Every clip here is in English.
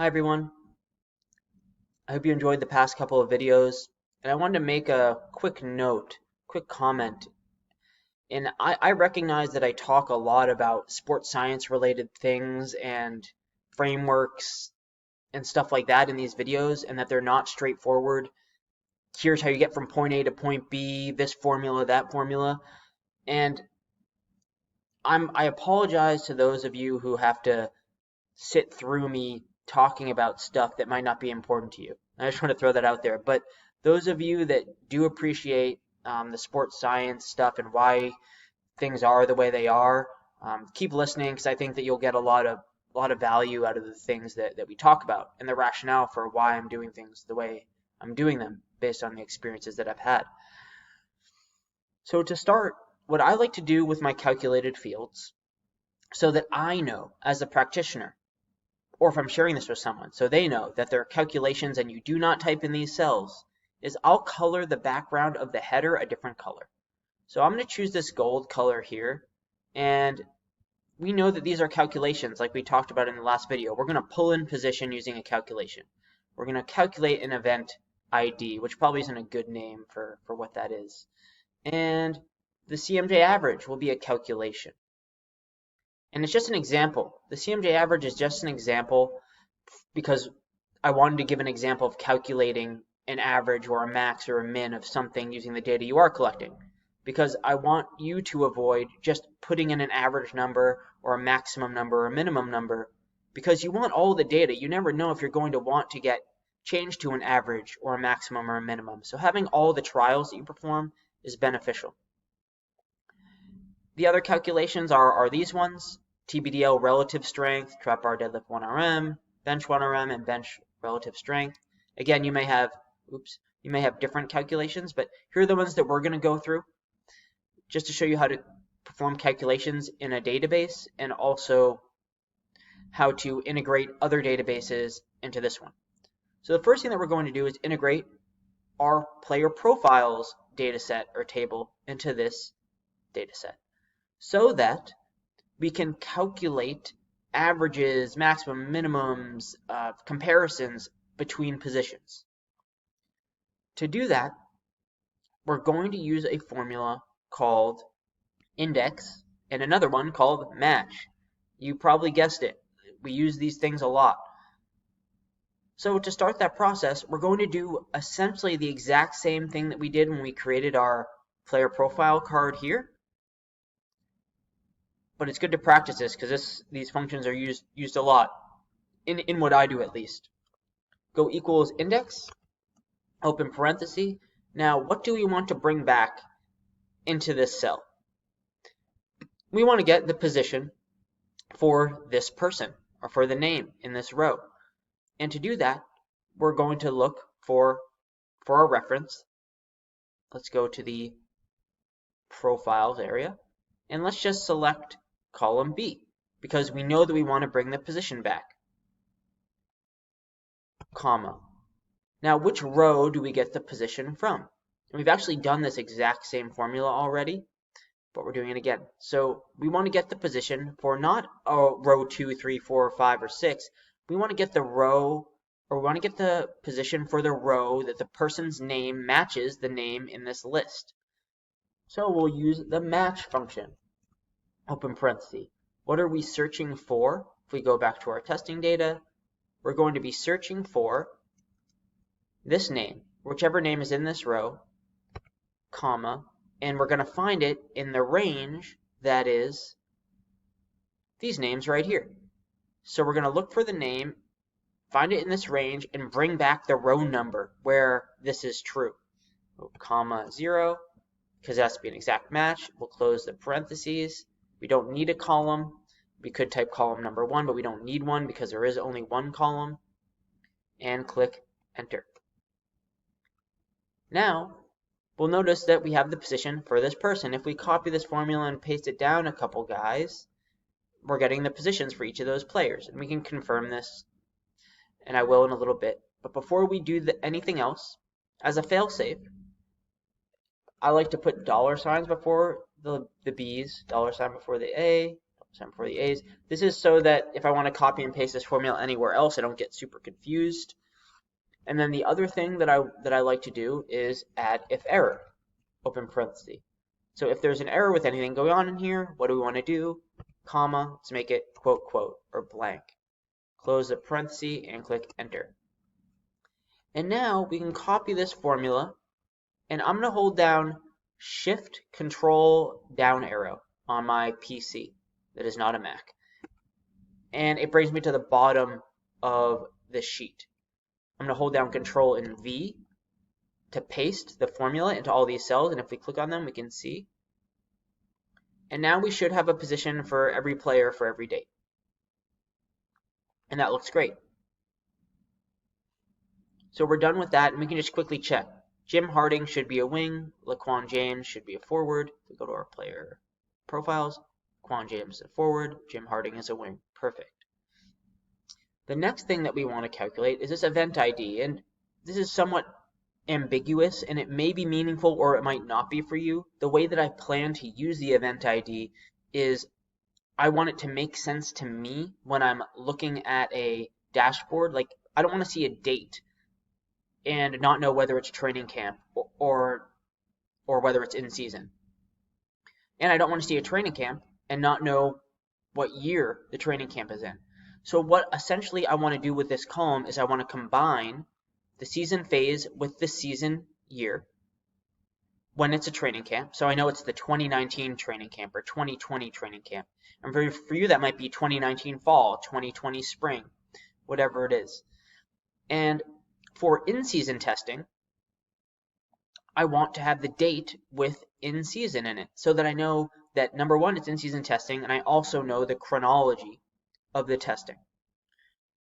Hi everyone, I hope you enjoyed the past couple of videos, and I wanted to make a quick comment. And I recognize that I talk a lot about sports science related things and frameworks and stuff like that in these videos, and that they're not straightforward. Here's how you get from point A to point B, this formula, that formula. And I apologize to those of you who have to sit through me talking about stuff that might not be important to you. I just want to throw that out there. But those of you that do appreciate the sports science stuff and why things are the way they are, keep listening, because I think that you'll get a lot of value out of the things that we talk about and the rationale for why I'm doing things the way I'm doing them based on the experiences that I've had. So to start, what I like to do with my calculated fields, so that I know as a practitioner, or if I'm sharing this with someone, so they know that there are calculations and you do not type in these cells, is I'll color the background of the header a different color. So I'm going to choose this gold color here, and we know that these are calculations like we talked about in the last video. We're going to pull in position using a calculation. We're going to calculate an event ID, which probably isn't a good name for what that is. And the CMJ average will be a calculation. And it's just an example. The CMJ average is just an example because I wanted to give an example of calculating an average or a max or a min of something using the data you are collecting. Because I want you to avoid just putting in an average number or a maximum number or a minimum number, because you want all the data. You never know if you're going to want to get changed to an average or a maximum or a minimum. So having all the trials that you perform is beneficial. The other calculations are these ones: TBDL relative strength, trap bar deadlift 1RM, bench 1RM, and bench relative strength. Again, you may have different calculations, but here are the ones that we're going to go through just to show you how to perform calculations in a database and also how to integrate other databases into this one. So the first thing that we're going to do is integrate our player profiles dataset or table into this dataset, so that we can calculate averages, maximum, minimums, comparisons between positions. To do that, we're going to use a formula called index and another one called match. You probably guessed it. We use these things a lot. So to start that process, we're going to do essentially the exact same thing that we did when we created our player profile card here. But it's good to practice this because these functions are used a lot, in what I do at least. Go equals index, open parenthesis. Now, what do we want to bring back into this cell? We want to get the position for this person, or for the name in this row. And to do that, we're going to look for our reference. Let's go to the profiles area, and let's just select column B, because we know that we want to bring the position back, comma. Now, which row do we get the position from? And we've actually done this exact same formula already, but we're doing it again. So we want to get the position for not row 2, 3, 4, 5, or 6. We want to get the row, or we want to get the position for the row that the person's name matches the name in this list. So we'll use the match function. Open parenthesis. What are we searching for? If we go back to our testing data, we're going to be searching for this name, whichever name is in this row, comma, and we're going to find it in the range that is these names right here. So we're going to look for the name, find it in this range, and bring back the row number where this is true. Comma 0, because it has to be an exact match. We'll close the parentheses. We don't need a column. We could type column number 1, but we don't need one because there is only one column. And click enter. Now, we'll notice that we have the position for this person. If we copy this formula and paste it down a couple guys, we're getting the positions for each of those players. And we can confirm this, and I will in a little bit. But before we do anything else, as a failsafe, I like to put $ before the B's, $ before the A, for the A's. This is so that if I want to copy and paste this formula anywhere else, I don't get super confused. And then the other thing that I like to do is add if error, open parenthesis. So if there's an error with anything going on in here, what do we want to do? Comma, let's make it quote, quote, or blank. Close the parenthesis and click enter. And now we can copy this formula, and I'm going to hold down Shift Control down arrow on my PC that is not a Mac. And it brings me to the bottom of the sheet. I'm going to hold down Control and V to paste the formula into all these cells, and if we click on them, we can see. And now we should have a position for every player for every date. And that looks great. So we're done with that, and we can just quickly check. Jim Harding should be a wing. Laquan James should be a forward. If we go to our player profiles, Laquan James is a forward. Jim Harding is a wing. Perfect. The next thing that we want to calculate is this event ID, and this is somewhat ambiguous, and it may be meaningful or it might not be for you. The way that I plan to use the event ID is I want it to make sense to me when I'm looking at a dashboard. Like, I don't want to see a date and not know whether it's training camp or whether it's in season. And I don't want to see a training camp and not know what year the training camp is in. So what essentially I want to do with this column is I want to combine the season phase with the season year when it's a training camp. So I know it's the 2019 training camp or 2020 training camp. And for you, that might be 2019 fall, 2020 spring, whatever it is. And for in-season testing, I want to have the date with in-season in it so that I know that, number one, it's in-season testing, and I also know the chronology of the testing.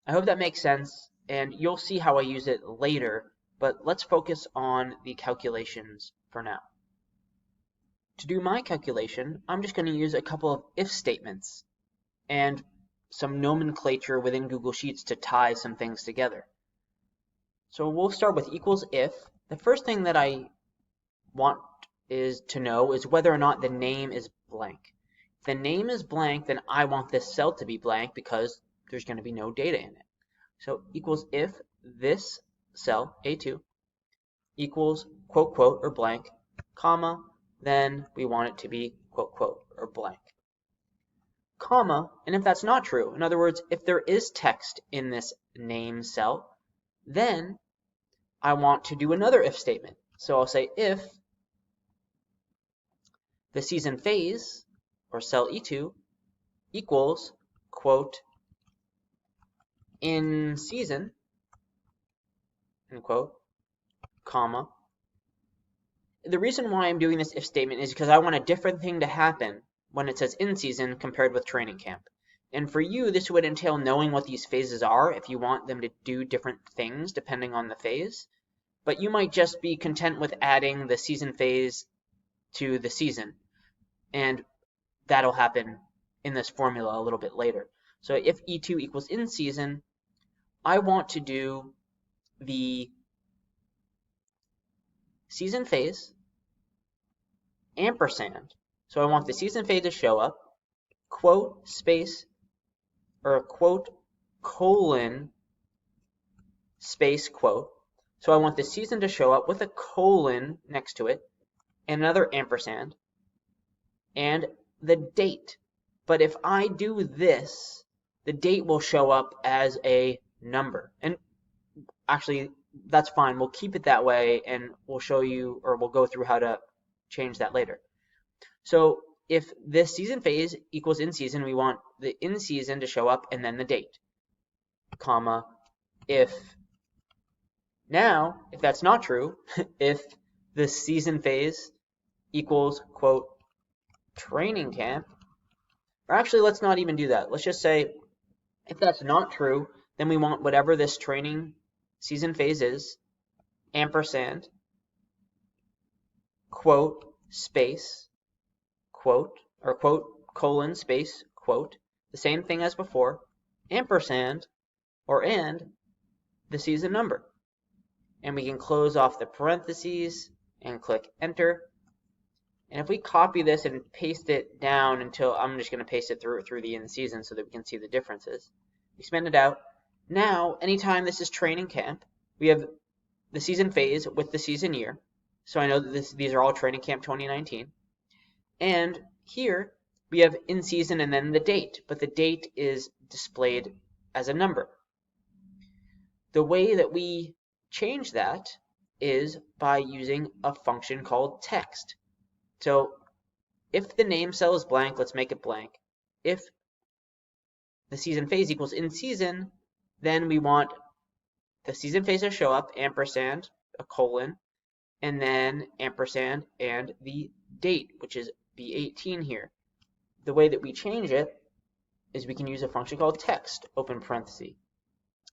I hope that makes sense, and you'll see how I use it later, but let's focus on the calculations for now. To do my calculation, I'm just going to use a couple of if statements and some nomenclature within Google Sheets to tie some things together. So we'll start with equals if. The first thing that I want to know is whether or not the name is blank. If the name is blank, then I want this cell to be blank because there's going to be no data in it. So equals if this cell, A2, equals quote, quote, or blank, comma, then we want it to be quote, quote, or blank. Comma, and if that's not true, in other words, if there is text in this name cell, then I want to do another if statement. So I'll say if the season phase, or cell E2, equals, quote, in season, end quote, comma. The reason why I'm doing this if statement is because I want a different thing to happen when it says in season compared with training camp. And for you, this would entail knowing what these phases are if you want them to do different things depending on the phase. But you might just be content with adding the season phase to the season. And that'll happen in this formula a little bit later. So if E2 equals in season, I want to do the season phase ampersand. So I want the season phase to show up, quote, space, or quote, colon, space, quote. So I want the season to show up with a colon next to it, and another ampersand, and the date. But if I do this, the date will show up as a number. And actually, that's fine. We'll keep it that way, and we'll show you, or we'll go through how to change that later. So if this season phase equals in season, we want the in season to show up and then the date, comma, if now, if that's not true, if the season phase equals, quote, training camp, or actually let's not even do that. Let's just say if that's not true, then we want whatever this training season phase is, ampersand, quote, space, quote, or quote, colon, space, quote, the same thing as before, ampersand, or and, the season number. And we can close off the parentheses and click enter. And if we copy this and paste it down until, I'm just going to paste it through the in season so that we can see the differences. Expand it out. Now, anytime this is training camp, we have the season phase with the season year. So I know that these are all training camp 2019. And here we have in season and then the date, but the date is displayed as a number. The way that we change that is by using a function called text. So if the name cell is blank, let's make it blank. If the season phase equals in season, then we want the season phase to show up, ampersand, a colon, and then ampersand and the date, which is B18 here. The way that we change it is we can use a function called text, open parenthesis.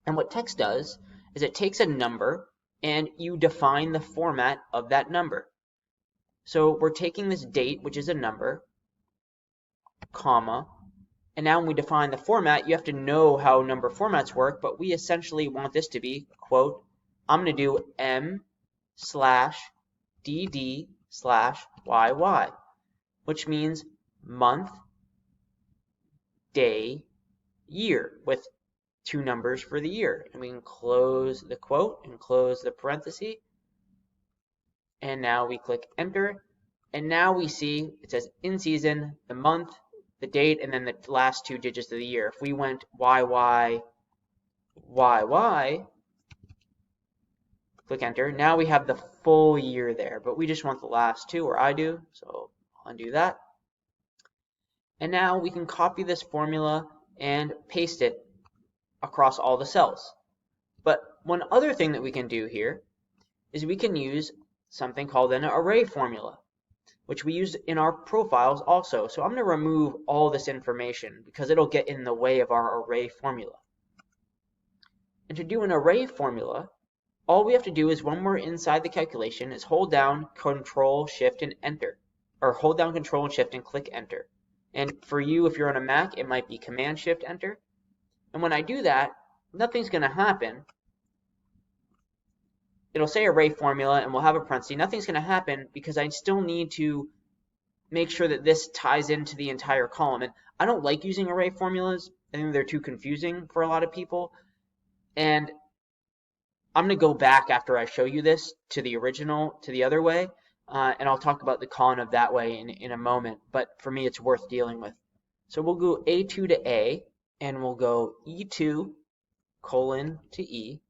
And what text does is it takes a number and you define the format of that number. So we're taking this date, which is a number, comma, and now when we define the format, you have to know how number formats work, but we essentially want this to be, quote, I'm going to do m/dd/yy, which means month, day, year, with two numbers for the year. And we can close the quote and close the parenthesis. And now we click enter. And now we see it says in season, the month, the date, and then the last two digits of the year. If we went YY, click enter. Now we have the full year there, but we just want the last two, or I do, so I'll undo that. And now we can copy this formula and paste it across all the cells. But one other thing that we can do here is we can use something called an array formula, which we use in our profiles also. So I'm going to remove all this information because it'll get in the way of our array formula. And to do an array formula, all we have to do is when we're inside the calculation is hold down Control, Shift, and Enter. Or hold down Control and Shift and click Enter. And for you, if you're on a Mac, it might be Command, Shift, Enter. And when I do that, nothing's going to happen. It'll say array formula and we'll have a parenthesis. Nothing's going to happen because I still need to make sure that this ties into the entire column. And I don't like using array formulas. I think they're too confusing for a lot of people. And I'm going to go back after I show you this to the original, to the other way. And I'll talk about the con of that way in a moment. But for me, it's worth dealing with. So we'll go A2 to A, and we'll go E2 colon to E,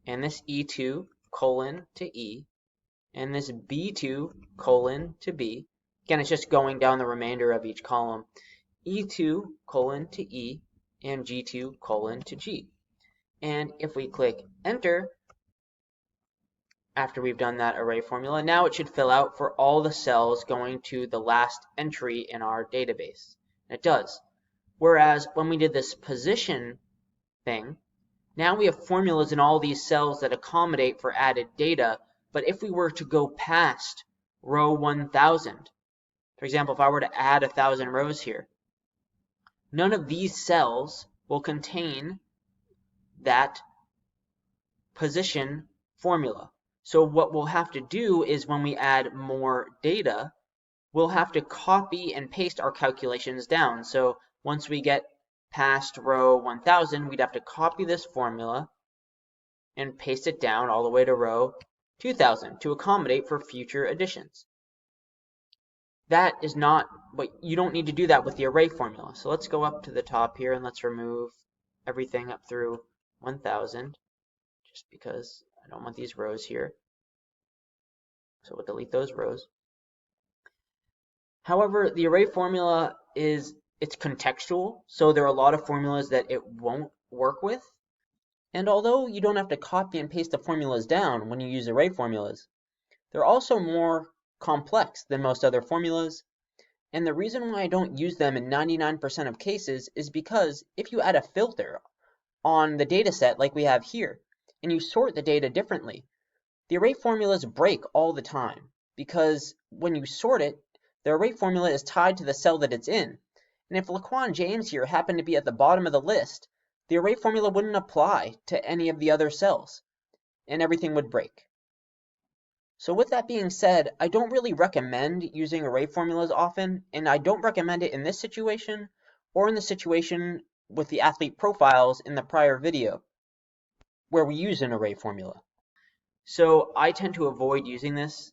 and this E2 colon to E, and this B2 colon to B. Again, it's just going down the remainder of each column. E2 colon to E, and G2 colon to G. And if we click Enter, after we've done that array formula, now it should fill out for all the cells going to the last entry in our database. And it does. Whereas when we did this position thing, now we have formulas in all these cells that accommodate for added data, but if we were to go past row 1000, for example, if I were to add 1000 rows here, none of these cells will contain that position formula. So what we'll have to do is when we add more data, we'll have to copy and paste our calculations down. So once we get past row 1000, we'd have to copy this formula and paste it down all the way to row 2000 to accommodate for future additions. That is not, but you don't need to do that with the array formula. So let's go up to the top here and let's remove everything up through 1000 just because I don't want these rows here. So we'll delete those rows. However, the array formula it's contextual, so there are a lot of formulas that it won't work with. And although you don't have to copy and paste the formulas down when you use array formulas, they're also more complex than most other formulas. And the reason why I don't use them in 99% of cases is because if you add a filter on the data set like we have here, and you sort the data differently, the array formulas break all the time because when you sort it, the array formula is tied to the cell that it's in. And if Laquan James here happened to be at the bottom of the list, the array formula wouldn't apply to any of the other cells, and everything would break. So with that being said, I don't really recommend using array formulas often, and I don't recommend it in this situation or in the situation with the athlete profiles in the prior video where we use an array formula. So I tend to avoid using this.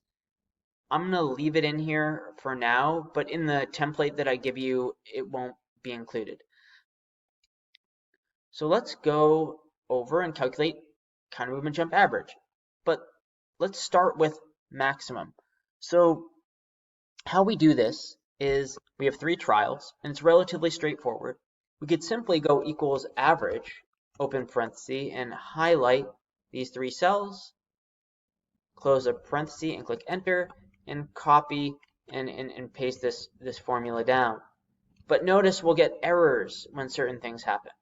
I'm going to leave it in here for now, but in the template that I give you, it won't be included. So let's go over and calculate counter movement jump average. But let's start with maximum. So how we do this is we have 3 trials, and it's relatively straightforward. We could simply go equals average, open parenthesis, and highlight these 3 cells, close a parenthesis, and click enter, and copy and paste this formula down. But notice we'll get errors when certain things happen.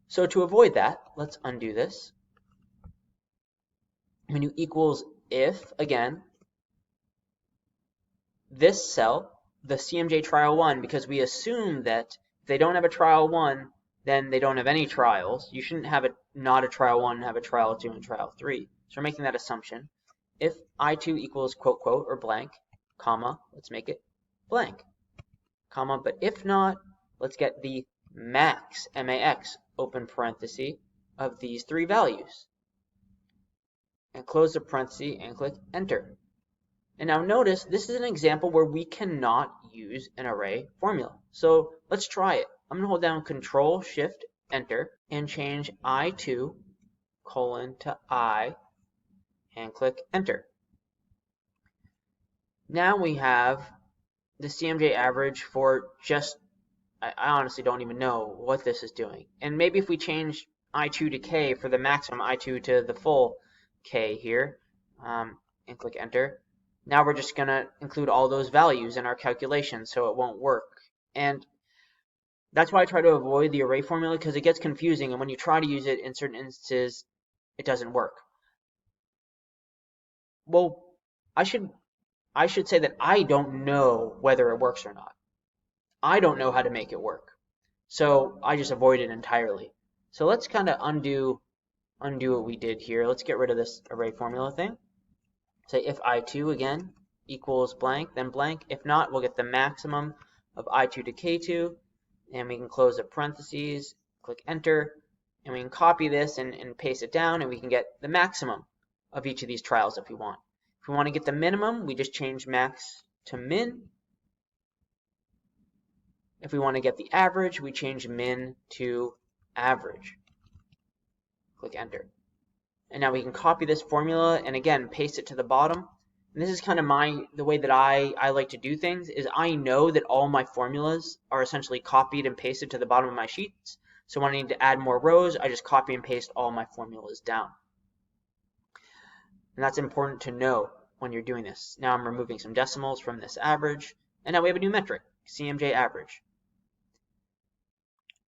So to avoid that, let's undo this. Menu equals if, again, this cell, the CMJ trial 1, because we assume that if they don't have a trial 1, then they don't have any trials. You shouldn't have not a trial 1 and have a trial 2 and trial 3. So we're making that assumption. If I2 equals quote, quote, or blank, comma, let's make it blank, comma, but if not, let's get the max, M-A-X, open parenthesis, of these 3 values. And close the parenthesis and click enter. And now notice this is an example where we cannot use an array formula. So let's try it. I'm going to hold down Control Shift Enter and change I2 colon to I and click enter. Now we have the CMJ average for just, I honestly don't even know what this is doing. And maybe if we change I2 to K for the maximum, I2 to the full K here, and click enter. Now we're just going to include all those values in our calculation so it won't work. And that's why I try to avoid the array formula, because it gets confusing, and when you try to use it in certain instances, it doesn't work. Well, I should say that I don't know whether it works or not. I don't know how to make it work. So I just avoid it entirely. So let's kind of undo what we did here. Let's get rid of this array formula thing. Say if I2 again equals blank, then blank. If not, we'll get the maximum of I2 to K2, and we can close the parentheses, click enter, and we can copy this and paste it down, and we can get the maximum of each of these trials if we want. If we want to get the minimum, we just change max to min. If we want to get the average, we change min to average. Click enter. And now we can copy this formula and again paste it to the bottom. And this is kind of the way that I like to do things, is I know that all my formulas are essentially copied and pasted to the bottom of my sheets. So when I need to add more rows, I just copy and paste all my formulas down. And that's important to know when you're doing this. Now I'm removing some decimals from this average, and now we have a new metric, CMJ average.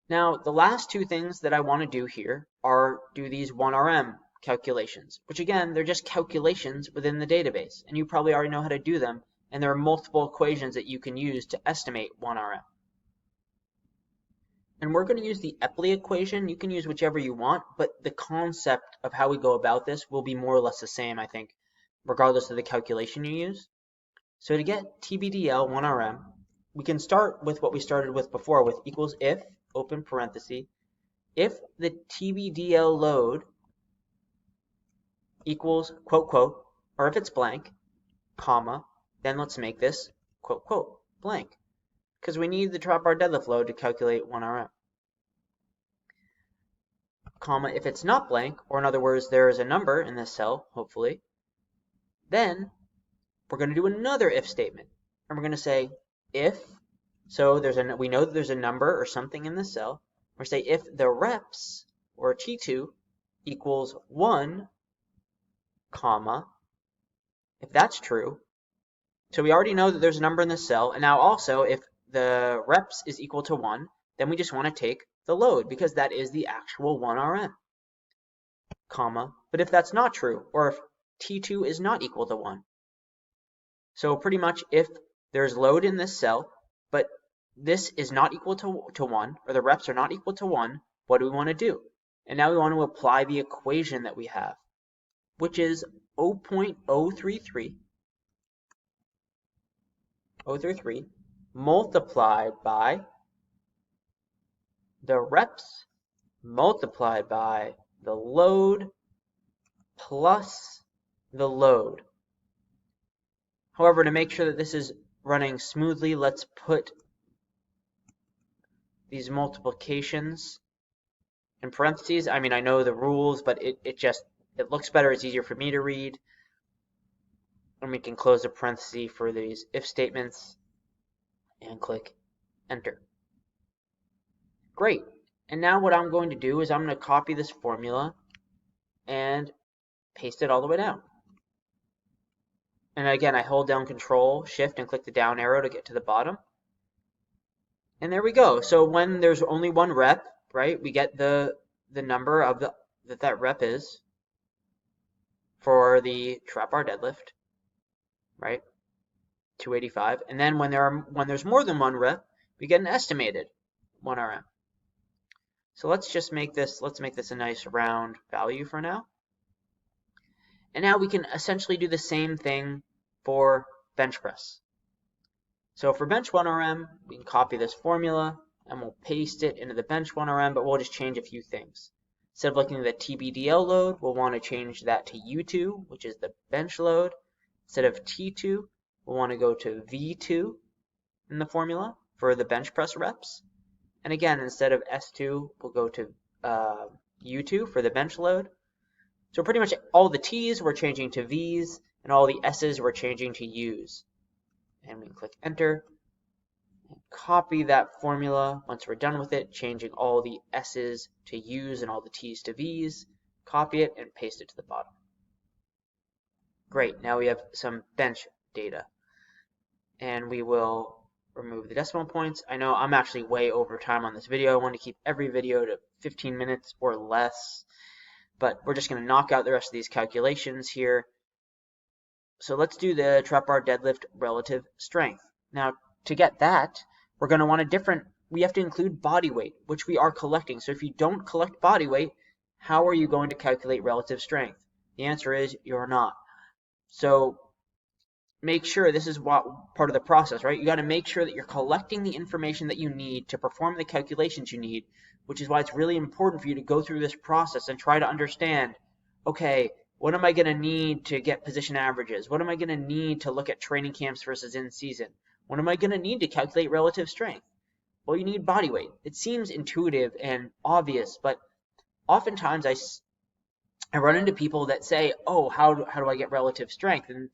Now the last 2 things that I want to do here are do these 1RM calculations, which again, they're just calculations within the database, and you probably already know how to do them, and there are multiple equations that you can use to estimate 1RM. And we're going to use the Epley equation. You can use whichever you want, but the concept of how we go about this will be more or less the same, I think, regardless of the calculation you use. So to get TBDL 1RM, we can start with what we started with before, with equals if, open parenthesis, if the TBDL load equals quote, quote, or if it's blank, comma, then let's make this quote, quote, blank, because we need the drop bar deadlift load to calculate 1RM. Comma, if it's not blank, or in other words, there is a number in this cell, hopefully, then we're going to do another if statement. And we're going to say if, so we know that there's a number or something in this cell. We're going to say if the reps, or T2, equals 1, comma, if that's true, so we already know that there's a number in this cell, and now also if the reps is equal to 1, then we just want to take the load, because that is the actual 1RM, comma, but if that's not true, or if T2 is not equal to 1. So pretty much if there's load in this cell, but this is not equal to 1, or the reps are not equal to 1, what do we want to do? And now we want to apply the equation that we have, which is 0.033 multiplied by the reps multiplied by the load plus the load. However, to make sure that this is running smoothly, let's put these multiplications in parentheses. I mean, I know the rules, but it looks better. It's easier for me to read. And we can close the parenthesis for these if statements and click enter. Great. And now what I'm going to do is I'm going to copy this formula and paste it all the way down. And again, I hold down Control, Shift, and click the down arrow to get to the bottom. And there we go. So when there's only one rep, right, we get the number of that rep is for the trap bar deadlift, right, 285. And then when there's more than one rep, we get an estimated 1 RM. So let's make this a nice round value for now. And now we can essentially do the same thing for bench press. So for bench 1 RM, we can copy this formula and we'll paste it into the bench 1 RM, but we'll just change a few things. Instead of looking at the TBDL load, we'll want to change that to U2, which is the bench load. Instead of T2, we'll want to go to V2 in the formula for the bench press reps. And again, instead of S2, we'll go to U2 for the bench load. So pretty much all the T's we're changing to V's, and all the S's we're changing to U's. And we can click enter, and copy that formula once we're done with it, changing all the S's to U's and all the T's to V's. Copy it and paste it to the bottom. Great, now we have some bench data. And we will remove the decimal points. I know I'm actually way over time on this video. I want to keep every video to 15 minutes or less. But we're just going to knock out the rest of these calculations here. So let's do the trap bar deadlift relative strength. Now, to get that, we're going to want we have to include body weight, which we are collecting. So if you don't collect body weight, how are you going to calculate relative strength? The answer is you're not. So make sure this is part of the process, right? You got to make sure that you're collecting the information that you need to perform the calculations you need, which is why it's really important for you to go through this process and try to understand, okay, what am I going to need to get position averages? What am I going to need to look at training camps versus in season? What am I going to need to calculate relative strength? Well, you need body weight. It seems intuitive and obvious, but oftentimes I run into people that say, oh, how do I get relative strength? And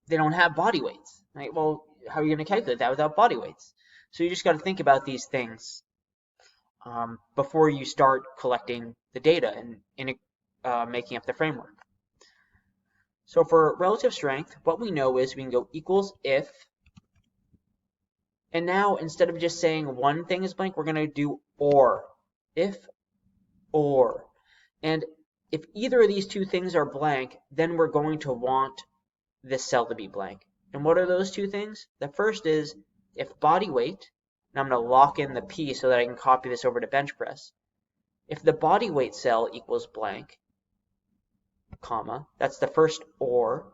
they don't have body weights, right? Well, how are you going to calculate that without body weights? So you just got to think about these things before you start collecting the data and making up the framework. So for relative strength, what we know is we can go equals if, and now instead of just saying one thing is blank, we're going to do or. If, or. And if either of these two things are blank, then we're going to want this cell to be blank. And what are those two things? The first is if body weight, and I'm going to lock in the P so that I can copy this over to bench press. If the body weight cell equals blank, comma, that's the first or.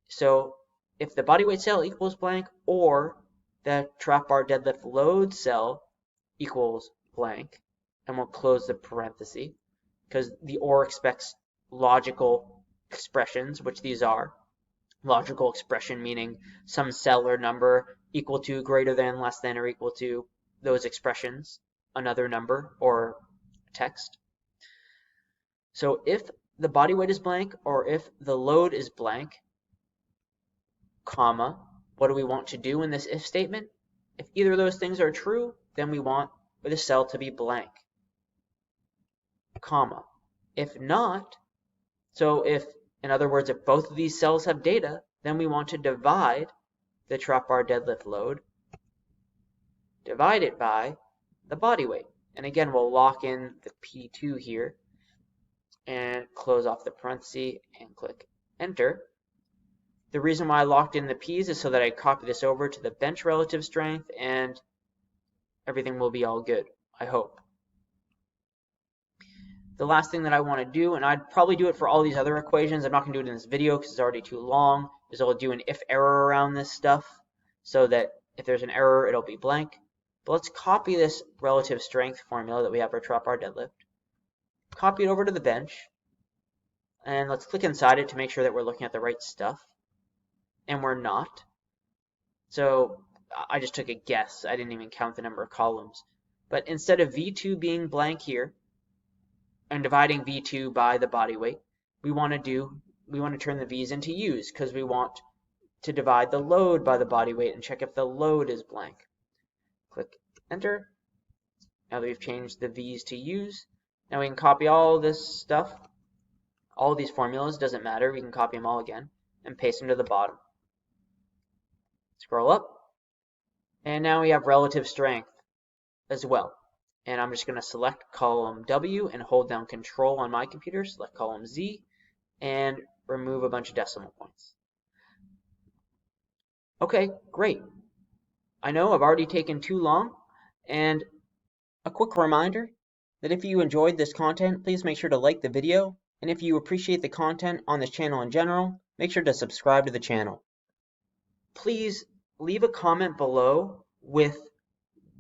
So if the body weight cell equals blank or the trap bar deadlift load cell equals blank, and we'll close the parenthesis because the or expects logical expressions, which these are. Logical expression meaning some cell or number equal to, greater than, less than, or equal to those expressions, another number or text. So if the body weight is blank or if the load is blank, comma, what do we want to do in this if statement? If either of those things are true, then we want the cell to be blank, comma. If not, so if, in other words, if both of these cells have data, then we want to divide the trap bar deadlift load, divide it by the body weight. And again, we'll lock in the P2 here and close off the parenthesis and click enter. The reason why I locked in the P's is so that I copy this over to the bench relative strength and everything will be all good, I hope. the last thing that I want to do, and I'd probably do it for all these other equations, I'm not going to do it in this video because it's already too long, is I'll do an if-error around this stuff so that if there's an error, it'll be blank. But let's copy this relative strength formula that we have for trap bar deadlift, copy it over to the bench, and let's click inside it to make sure that we're looking at the right stuff. And we're not. So I just took a guess. I didn't even count the number of columns. But instead of V2 being blank here and dividing V2 by the body weight, we want to turn the V's into U's because we want to divide the load by the body weight and check if the load is blank. Click enter. Now that we've changed the V's to U's, now we can copy all this stuff. All these formulas, doesn't matter, we can copy them all again and paste them to the bottom. Scroll up, and now we have relative strength as well. And I'm just going to select column W and hold down Control on my computer, select column Z, and remove a bunch of decimal points. Okay, great. I know I've already taken too long, and a quick reminder that if you enjoyed this content, please make sure to like the video, and if you appreciate the content on this channel in general, make sure to subscribe to the channel. Please leave a comment below with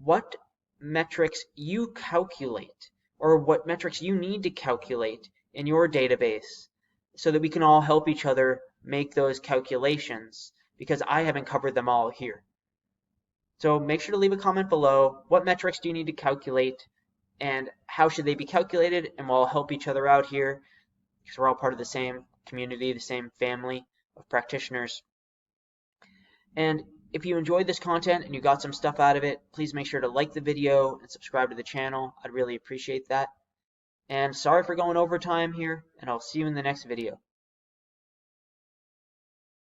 what metrics you calculate or what metrics you need to calculate in your database so that we can all help each other make those calculations, because I haven't covered them all here. So make sure to leave a comment below. What metrics do you need to calculate and how should they be calculated, and we'll all help each other out here because we're all part of the same community, the same family of practitioners. And if you enjoyed this content and you got some stuff out of it, please make sure to like the video and subscribe to the channel. I'd really appreciate that. And sorry for going over time here, and I'll see you in the next video.